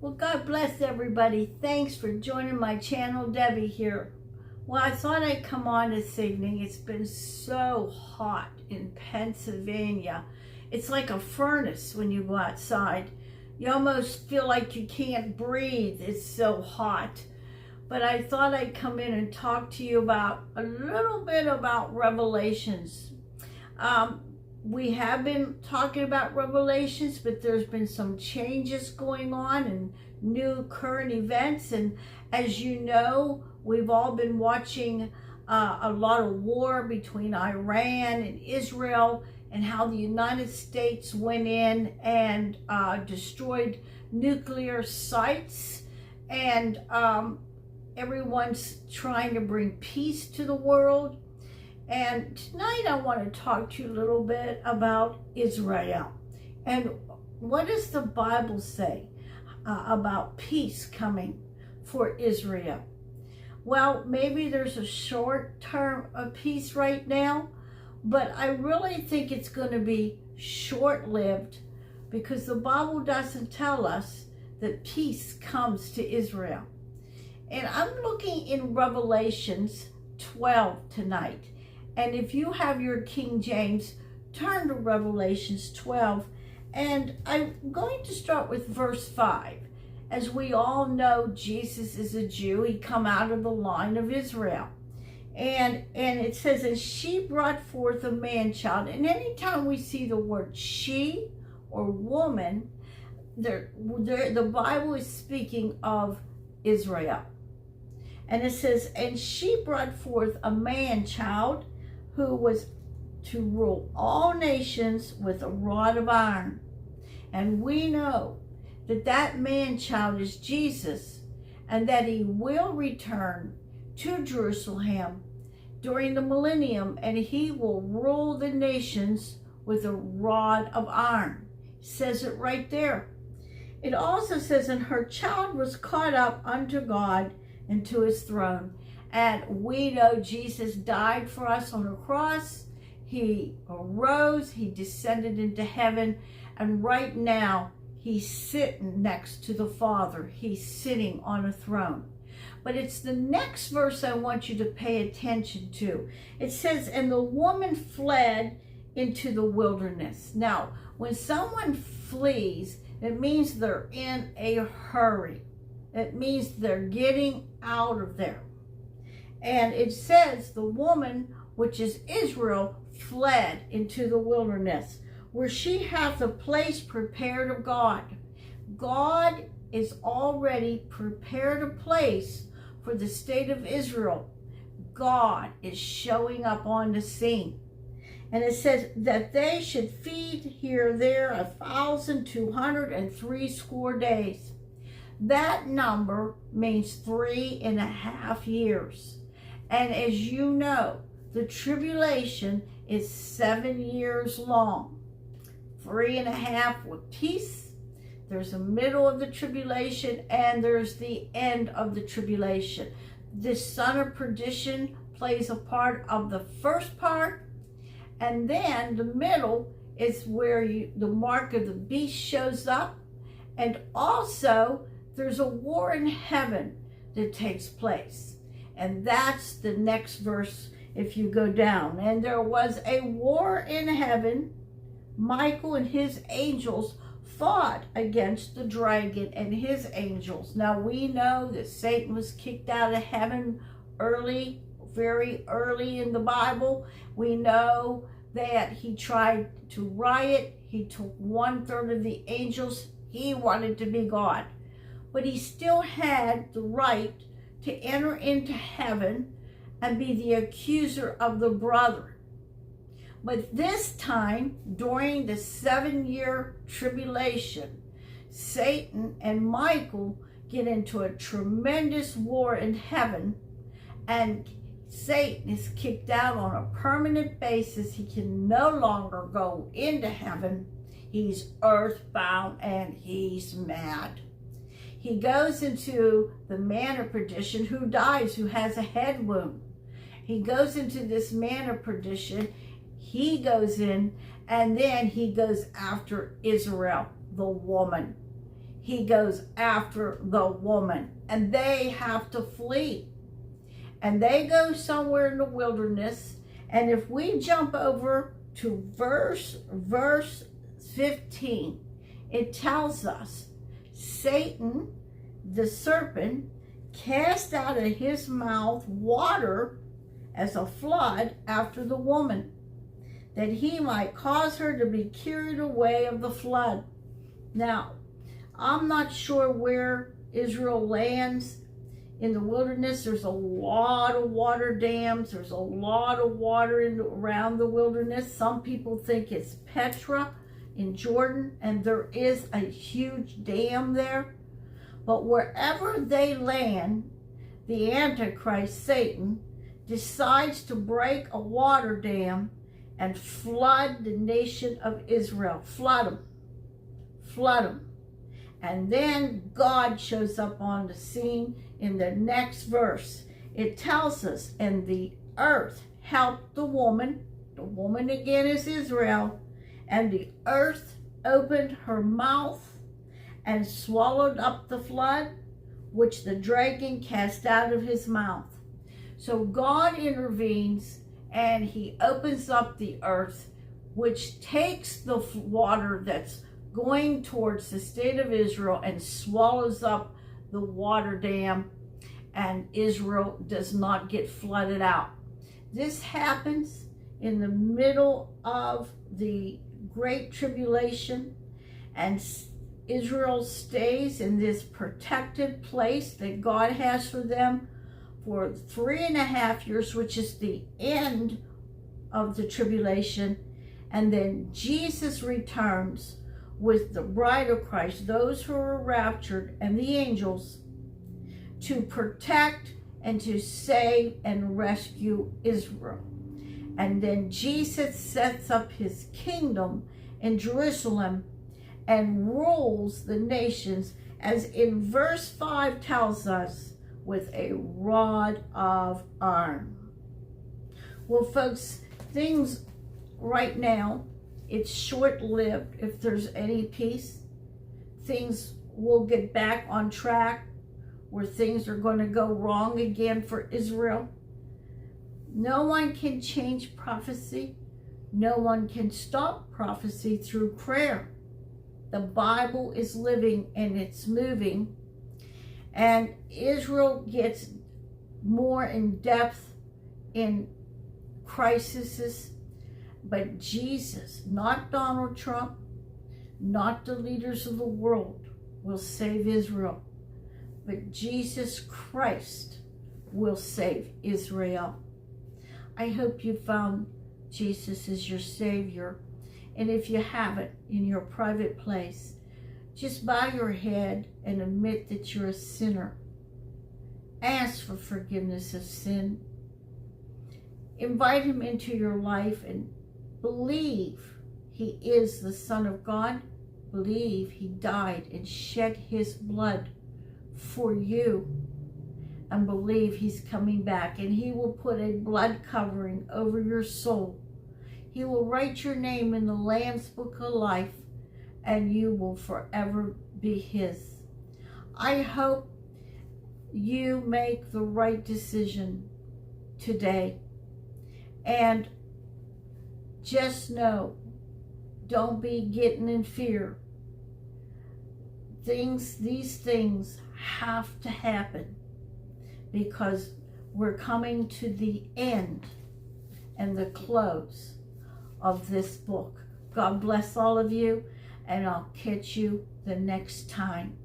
Well, God bless everybody. Thanks for joining my channel. Debbie here. Well, I thought I'd come on this evening. It's been so hot in Pennsylvania. It's like a furnace when you go outside. You almost feel like you can't breathe. It's so hot. But I thought I'd come in and talk to you about a little bit about Revelations. We have been talking about Revelations, but there's been some changes going on and new current events. And as you know, we've all been watching a lot of war between Iran and Israel, and how the United States went in and destroyed nuclear sites. And everyone's trying to bring peace to the world. And tonight I want to talk to you a little bit about Israel. And what does the Bible say about peace coming for Israel? Well, maybe there's a short term of peace right now, but I really think it's going to be short-lived, because the Bible doesn't tell us that peace comes to Israel. And I'm looking in Revelations 12 tonight. And if you have your King James, turn to Revelations 12. And I'm going to start with verse 5. As we all know, Jesus is a Jew. He come out of the line of Israel. And it says, and she brought forth a man-child. And anytime we see the word she or woman, the Bible is speaking of Israel. And it says, and she brought forth a man-child who was to rule all nations with a rod of iron. And we know that that man-child is Jesus, and that he will return to Jerusalem during the millennium, and he will rule the nations with a rod of iron. It says it right there. It also says, and her child was caught up unto God and to his throne. And we know Jesus died for us on the cross. He arose, he descended into heaven, and right now he's sitting next to the Father. He's sitting on a throne. But it's the next verse I want you to pay attention to. It says, and the woman fled into the wilderness. Now, when someone flees, it means they're in a hurry. It means they're getting out of there. And it says the woman, which is Israel, fled into the wilderness, where she hath a place prepared of God. God is already prepared a place for the state of Israel. God is showing up on the scene. And it says that they should feed here there 1,260 days. That number means 3.5 years. And as you know, the tribulation is 7 years long. 3.5 with peace. There's a middle of the tribulation, and there's the end of the tribulation. This son of perdition plays a part of the first part, and then the middle is where the mark of the beast shows up. And also there's a war in heaven that takes place. And that's the next verse if you go down. And there was a war in heaven. Michael and his angels fought against the dragon and his angels. Now we know that Satan was kicked out of heaven early, very early in the Bible. We know that he tried to riot. He took 1/3 of the angels. He wanted to be God. But he still had the right to enter into heaven and be the accuser of the brother. But this time, during the 7-year tribulation, Satan and Michael get into a tremendous war in heaven, and Satan is kicked out on a permanent basis. He can no longer go into heaven. He's earthbound and he's mad. He goes into the man of perdition, who dies, who has a head wound. He goes into this man of perdition. He goes in, and then he goes after Israel, the woman. he goes after the woman, and they have to flee. And they go somewhere in the wilderness. And if we jump over to verse 15, it tells us, Satan, the serpent, cast out of his mouth water as a flood after the woman, that he might cause her to be carried away of the flood. Now, I'm not sure where Israel lands in the wilderness. There's a lot of water dams. There's a lot of water around the wilderness. Some people think it's Petra in Jordan, and there is a huge dam there. But wherever they land, the Antichrist, Satan, decides to break a water dam and flood the nation of Israel. Flood them. Flood them. And then God shows up on the scene in the next verse. It tells us, and the earth helped the woman. The woman again is Israel. And the earth opened her mouth and swallowed up the flood, which the dragon cast out of his mouth. So God intervenes, and he opens up the earth, which takes the water that's going towards the state of Israel and swallows up the water dam, and Israel does not get flooded out. This happens in the middle of the Great Tribulation, and Israel stays in this protected place that God has for them for 3.5 years, which is the end of the tribulation. And then Jesus returns with the bride of Christ, those who are raptured, and the angels, to protect and to save and rescue Israel. And then Jesus sets up his kingdom in Jerusalem and rules the nations, as in verse 5 tells us, with a rod of iron. Well, folks, things right now, it's short-lived. If there's any peace, things will get back on track, where things are going to go wrong again for Israel. No one can change prophecy. No one can stop prophecy through prayer. The Bible is living and it's moving. And Israel gets more in depth in crises. But Jesus, not Donald Trump, not the leaders of the world, will save Israel. But Jesus Christ will save Israel. I hope you found Jesus as your Savior. And if you haven't, in your private place, just bow your head and admit that you're a sinner. Ask for forgiveness of sin. Invite him into your life and believe he is the Son of God. Believe he died and shed his blood for you. And believe he's coming back, and he will put a blood covering over your soul. He will write your name in the Lamb's Book of Life, and you will forever be his. I hope you make the right decision today. And just know, don't be getting in fear. These things have to happen, because we're coming to the end and the close of this book. God bless all of you, and I'll catch you the next time.